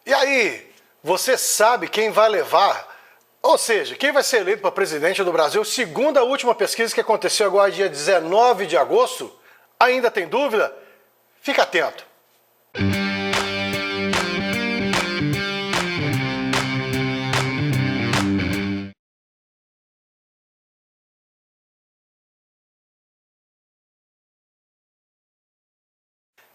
E aí, você sabe quem vai levar, ou seja, quem vai ser eleito para presidente do Brasil, segundo a última pesquisa que aconteceu agora dia 19 de agosto? Ainda tem dúvida? Fica atento.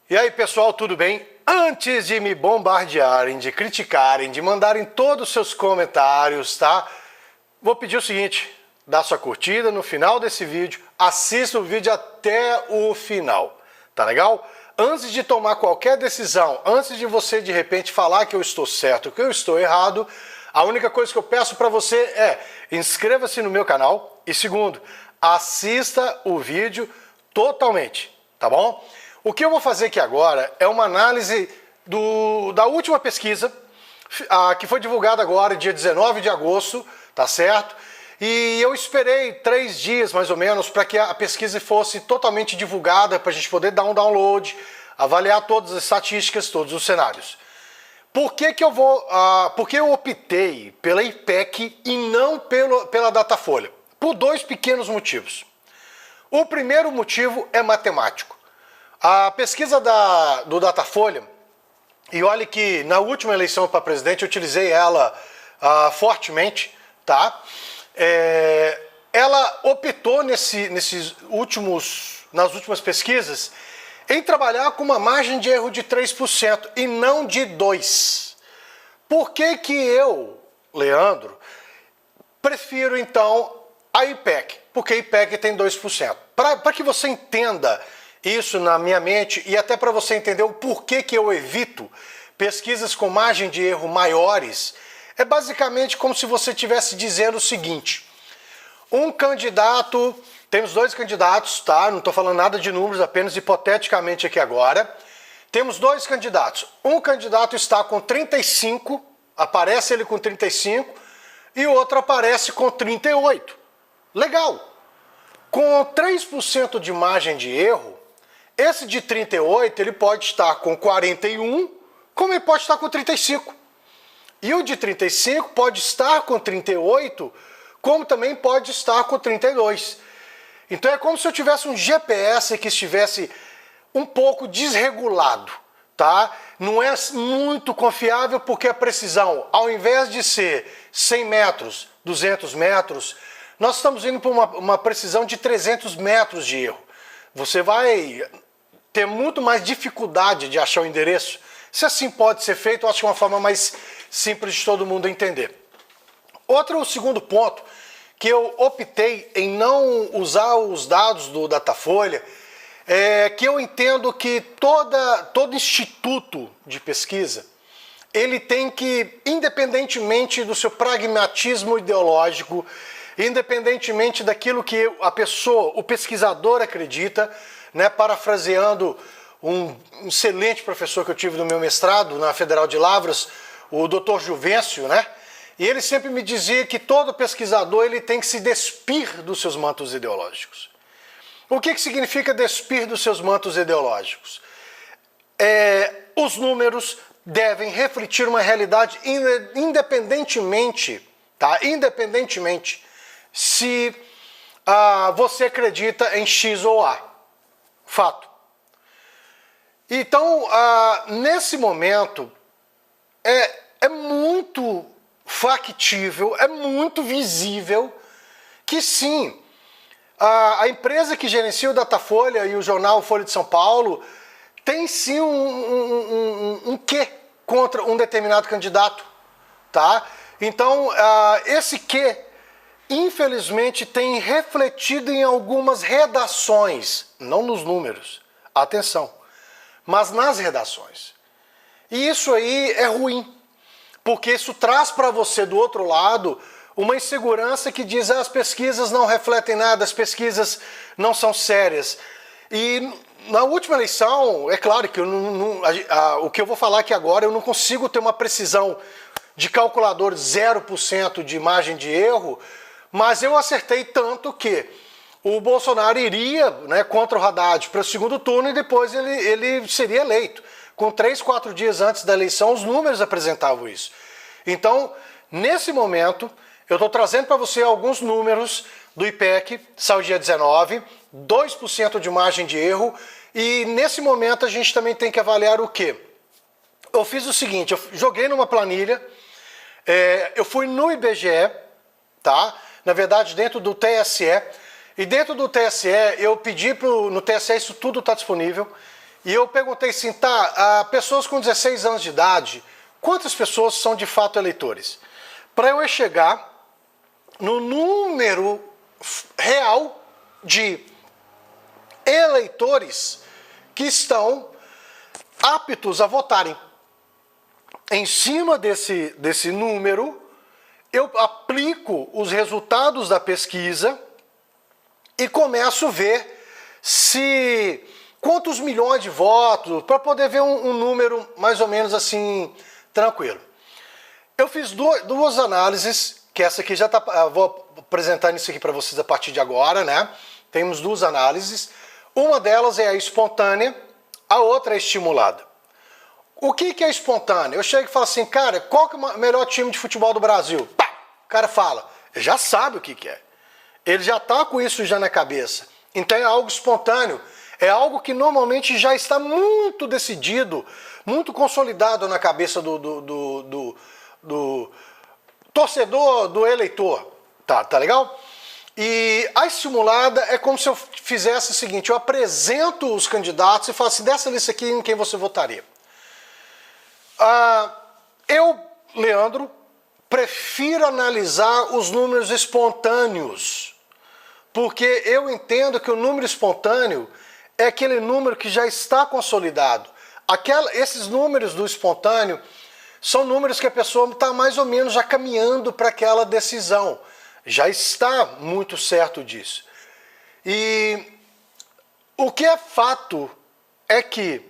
E aí, pessoal, tudo bem? Antes de me bombardearem, de criticarem, de mandarem todos os seus comentários, tá? Vou pedir o seguinte, dá sua curtida no final desse vídeo, assista o vídeo até o final, tá legal? Antes de tomar qualquer decisão, antes de você de repente falar que eu estou certo, que eu estou errado, a única coisa que eu peço para você é inscreva-se no meu canal e segundo, assista o vídeo totalmente, tá bom? O que eu vou fazer aqui agora é uma análise da última pesquisa, que foi divulgada agora, dia 19 de agosto, tá certo? E eu esperei 3 dias, mais ou menos, para que a pesquisa fosse totalmente divulgada, para a gente poder dar um download, avaliar todas as estatísticas, todos os cenários. Por que eu optei pela IPEC e não pela Datafolha? Por 2 pequenos motivos. O primeiro motivo é matemático. A pesquisa do Datafolha, e olha que na última eleição para presidente eu utilizei ela fortemente, tá? Ela optou nas últimas pesquisas em trabalhar com uma margem de erro de 3% e não de 2%. Por que eu, Leandro, prefiro então a IPEC? Porque a IPEC tem 2%. Para que você entenda isso na minha mente e até para você entender o porquê que eu evito pesquisas com margem de erro maiores, é basicamente como se você estivesse dizendo o seguinte: temos 2 candidatos, tá? Não estou falando nada de números, apenas hipoteticamente aqui agora. Temos 2 candidatos. Um candidato está com 35, aparece ele com 35, e o outro aparece com 38. Legal! Com 3% de margem de erro, esse de 38, ele pode estar com 41, como ele pode estar com 35. E o de 35 pode estar com 38, como também pode estar com 32. Então é como se eu tivesse um GPS que estivesse um pouco desregulado, tá? Não é muito confiável porque a precisão, ao invés de ser 100 metros, 200 metros, nós estamos indo para uma precisão de 300 metros de erro. Você vai ter muito mais dificuldade de achar o endereço. Se assim pode ser feito, eu acho que é uma forma mais simples de todo mundo entender. O segundo ponto, que eu optei em não usar os dados do Datafolha, é que eu entendo que todo instituto de pesquisa, ele tem que, independentemente do seu pragmatismo ideológico, independentemente daquilo que a pessoa, o pesquisador acredita, né, parafraseando um excelente professor que eu tive no meu mestrado na Federal de Lavras, o Dr. Juvencio, né? E ele sempre me dizia que todo pesquisador ele tem que se despir dos seus mantos ideológicos. O que significa despir dos seus mantos ideológicos? Os números devem refletir uma realidade independentemente, tá? Independentemente se você acredita em X ou A. Fato. Então, nesse momento, é muito factível, é muito visível que sim, a empresa que gerencia o Datafolha e o jornal Folha de São Paulo tem sim um quê contra um determinado candidato, tá? Então, esse quê, infelizmente, tem refletido em algumas redações, não nos números, atenção, mas nas redações. E isso aí é ruim, porque isso traz para você do outro lado uma insegurança que diz as pesquisas não refletem nada, as pesquisas não são sérias. E na última eleição, é claro que o que eu vou falar aqui agora, eu não consigo ter uma precisão de calculador 0% de margem de erro, mas eu acertei tanto que o Bolsonaro iria, né, contra o Haddad para o segundo turno e depois ele seria eleito. com 3, 4 dias antes da eleição, os números apresentavam isso. Então, nesse momento, eu estou trazendo para você alguns números do IPEC, saiu dia 19, 2% de margem de erro, e nesse momento a gente também tem que avaliar o quê? Eu fiz o seguinte, eu joguei numa planilha, eu fui no IBGE, tá? Na verdade dentro do TSE, e dentro do TSE eu pedi no TSE, isso tudo está disponível, e eu perguntei assim, tá, pessoas com 16 anos de idade, quantas pessoas são de fato eleitores? Para eu chegar no número real de eleitores que estão aptos a votarem. Em cima desse número, eu aplico os resultados da pesquisa e começo a ver quantos milhões de votos, para poder ver um número mais ou menos assim, tranquilo. Eu fiz duas análises, que essa aqui já está, vou apresentar isso aqui para vocês a partir de agora, né? Temos duas análises, uma delas é a espontânea, a outra é a estimulada. O que é espontâneo? Eu chego e falo assim, cara, qual que é o melhor time de futebol do Brasil? Pá! O cara fala, já sabe o que é. Ele já está com isso já na cabeça. Então é algo espontâneo. É algo que normalmente já está muito decidido, muito consolidado na cabeça do torcedor, do eleitor. Tá legal? E a estimulada é como se eu fizesse o seguinte, eu apresento os candidatos e falo assim, dessa lista aqui em quem você votaria. Eu, Leandro, prefiro analisar os números espontâneos, porque eu entendo que o número espontâneo é aquele número que já está consolidado. Esses números do espontâneo são números que a pessoa está mais ou menos já caminhando para aquela decisão. Já está muito certo disso. E o que é fato é que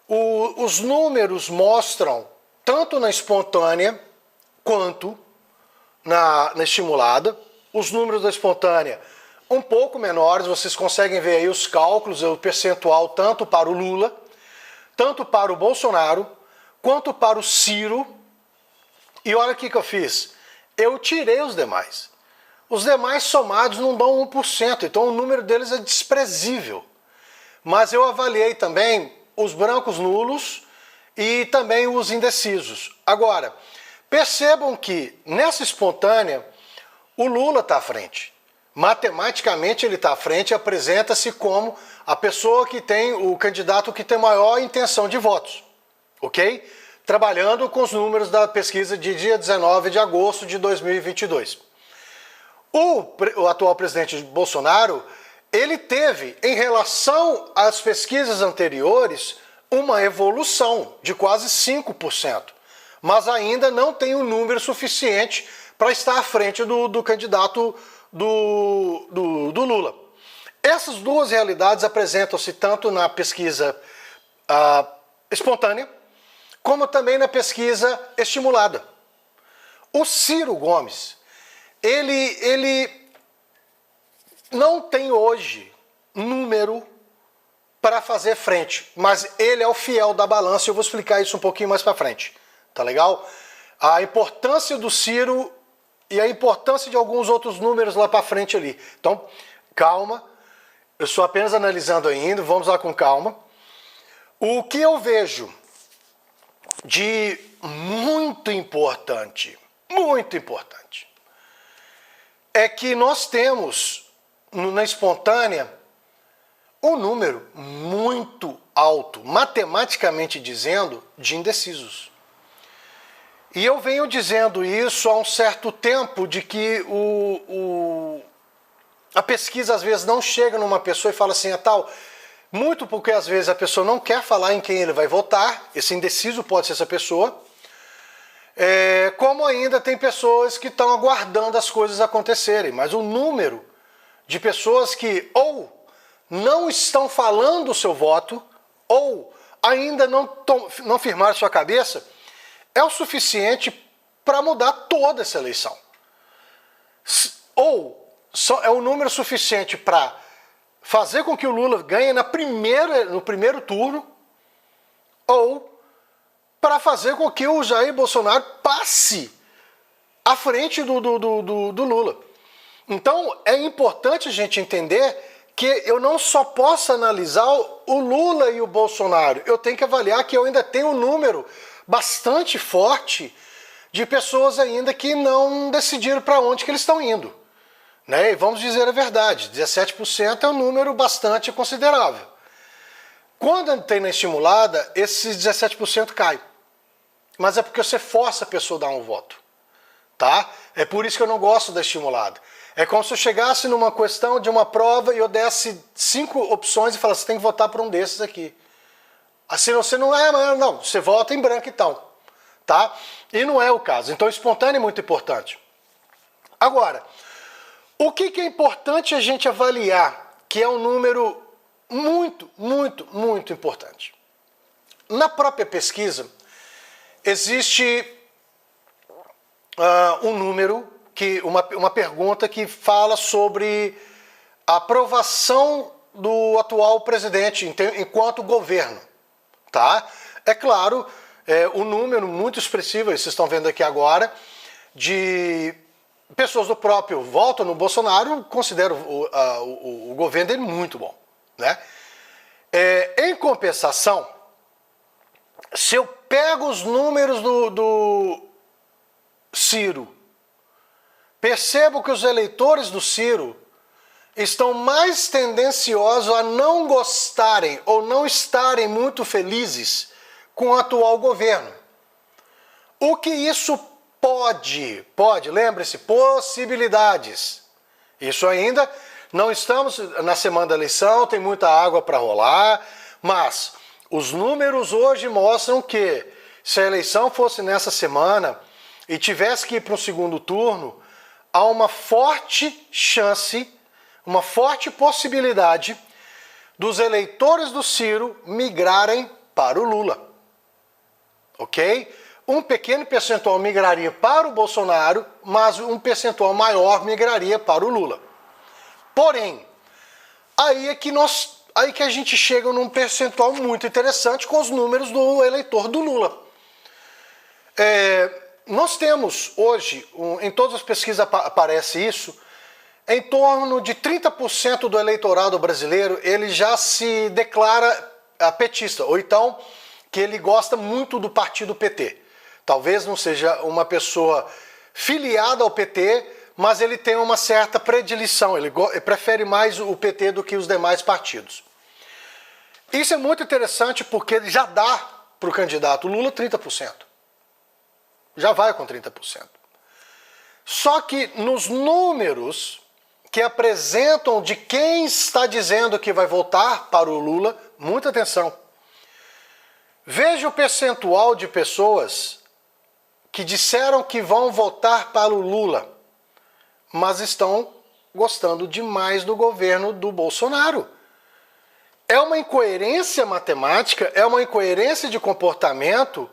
os números mostram, tanto na espontânea quanto na estimulada, os números da espontânea um pouco menores, vocês conseguem ver aí os cálculos, o percentual tanto para o Lula, tanto para o Bolsonaro, quanto para o Ciro. E olha o que eu fiz, eu tirei os demais. Os demais somados não dão 1%, então o número deles é desprezível. Mas eu avaliei também os brancos nulos e também os indecisos. Agora, percebam que nessa espontânea o Lula está à frente. Matematicamente ele está à frente e apresenta-se como a pessoa que tem, o candidato que tem maior intenção de votos, ok? Trabalhando com os números da pesquisa de dia 19 de agosto de 2022. O atual presidente Bolsonaro, ele teve, em relação às pesquisas anteriores, uma evolução de quase 5%, mas ainda não tem um número suficiente para estar à frente do candidato do Lula. Essas duas realidades apresentam-se tanto na pesquisa espontânea, como também na pesquisa estimulada. O Ciro Gomes, ele não tem hoje número para fazer frente, mas ele é o fiel da balança, eu vou explicar isso um pouquinho mais para frente, tá legal? A importância do Ciro e a importância de alguns outros números lá para frente ali. Então, calma, eu estou apenas analisando ainda, vamos lá com calma. O que eu vejo de muito importante, é que nós temos na espontânea um número muito alto, matematicamente dizendo, de indecisos. E eu venho dizendo isso há um certo tempo, de que a pesquisa às vezes não chega numa pessoa e fala assim, muito porque às vezes a pessoa não quer falar em quem ele vai votar, esse indeciso pode ser essa pessoa, como ainda tem pessoas que estão aguardando as coisas acontecerem, mas o número de pessoas que ou não estão falando o seu voto, ou ainda não firmaram sua cabeça, é o suficiente para mudar toda essa eleição. Ou é o número suficiente para fazer com que o Lula ganhe no primeiro turno, ou para fazer com que o Jair Bolsonaro passe à frente do Lula. Então é importante a gente entender que eu não só posso analisar o Lula e o Bolsonaro, eu tenho que avaliar que eu ainda tenho um número bastante forte de pessoas ainda que não decidiram para onde que eles estão indo. Né? E vamos dizer a verdade, 17% é um número bastante considerável. Quando tem na estimulada, esses 17% cai. Mas é porque você força a pessoa a dar um voto. Tá? É por isso que eu não gosto da estimulada. É como se eu chegasse numa questão de uma prova e eu desse 5 opções e falasse, você tem que votar por um desses aqui. Assim você não é, não, você vota em branco então. Tá? E não é o caso. Então espontâneo é muito importante. Agora, o que é importante a gente avaliar, que é um número muito, muito, muito importante. Na própria pesquisa, existe um número, uma pergunta que fala sobre a aprovação do atual presidente enquanto governo. Tá? É claro, um número muito expressivo, vocês estão vendo aqui agora, de pessoas do próprio voto no Bolsonaro consideram o governo dele muito bom. Né? Em compensação, se eu pego os números do Ciro, percebo que os eleitores do Ciro estão mais tendenciosos a não gostarem ou não estarem muito felizes com o atual governo. O que isso pode, lembre-se, possibilidades. Isso ainda não estamos na semana da eleição, tem muita água para rolar, mas os números hoje mostram que se a eleição fosse nessa semana e tivesse que ir para um segundo turno, há uma forte chance, uma forte possibilidade dos eleitores do Ciro migrarem para o Lula. Ok? Um pequeno percentual migraria para o Bolsonaro, mas um percentual maior migraria para o Lula. Porém, aí que a gente chega num percentual muito interessante com os números do eleitor do Lula. Nós temos hoje, em todas as pesquisas aparece isso, em torno de 30% do eleitorado brasileiro ele já se declara petista, ou então que ele gosta muito do partido PT. Talvez não seja uma pessoa filiada ao PT, mas ele tem uma certa predileção, ele prefere mais o PT do que os demais partidos. Isso é muito interessante porque ele já dá para o candidato Lula 30%. Já vai com 30%. Só que nos números que apresentam de quem está dizendo que vai votar para o Lula, muita atenção. Veja o percentual de pessoas que disseram que vão votar para o Lula, mas estão gostando demais do governo do Bolsonaro. É uma incoerência matemática, é uma incoerência de comportamento,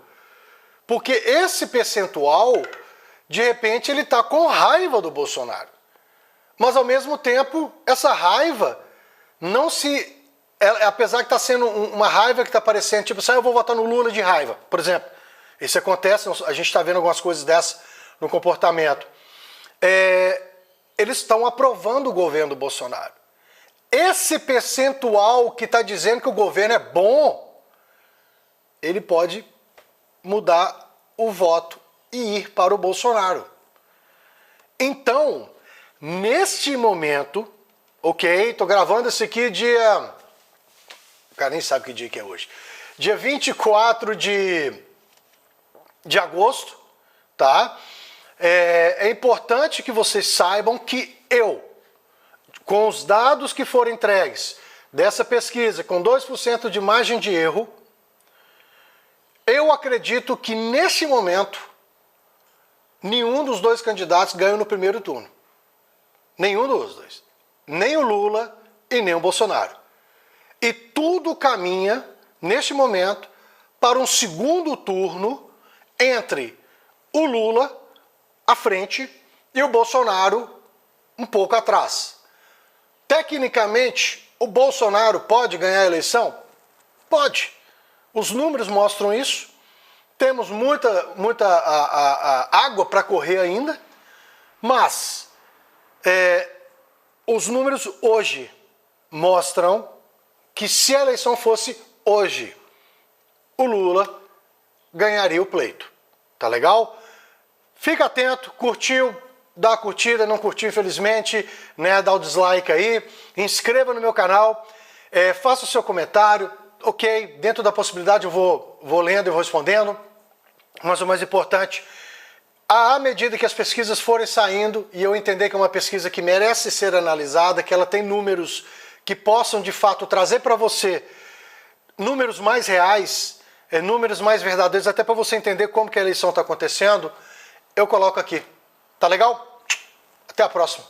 porque esse percentual, de repente, ele está com raiva do Bolsonaro. Mas, ao mesmo tempo, essa raiva não se... apesar de estar sendo uma raiva que está parecendo, tipo assim, eu vou votar no Lula de raiva, por exemplo. Isso acontece, a gente está vendo algumas coisas dessas no comportamento. Eles estão aprovando o governo do Bolsonaro. Esse percentual que está dizendo que o governo é bom, ele pode mudar o voto e ir para o Bolsonaro. Então, neste momento, ok, estou gravando isso aqui dia... O cara nem sabe que dia que é hoje. Dia 24 de agosto, tá? É importante que vocês saibam que eu, com os dados que foram entregues dessa pesquisa, com 2% de margem de erro, eu acredito que nesse momento nenhum dos dois candidatos ganhou no primeiro turno. Nenhum dos dois. Nem o Lula e nem o Bolsonaro. E tudo caminha, neste momento, para um segundo turno entre o Lula à frente e o Bolsonaro um pouco atrás. Tecnicamente, o Bolsonaro pode ganhar a eleição? Pode. Os números mostram isso. Temos muita água para correr ainda, mas os números hoje mostram que se a eleição fosse hoje, o Lula ganharia o pleito. Tá legal? Fica atento, curtiu, dá a curtida, não curtiu infelizmente, né, dá o dislike aí, inscreva no meu canal, faça o seu comentário, ok, dentro da possibilidade eu vou lendo e vou respondendo, mas o mais importante, à medida que as pesquisas forem saindo e eu entender que é uma pesquisa que merece ser analisada, que ela tem números que possam de fato trazer para você números mais reais, números mais verdadeiros, até para você entender como que a eleição está acontecendo, eu coloco aqui. Tá legal? Até a próxima.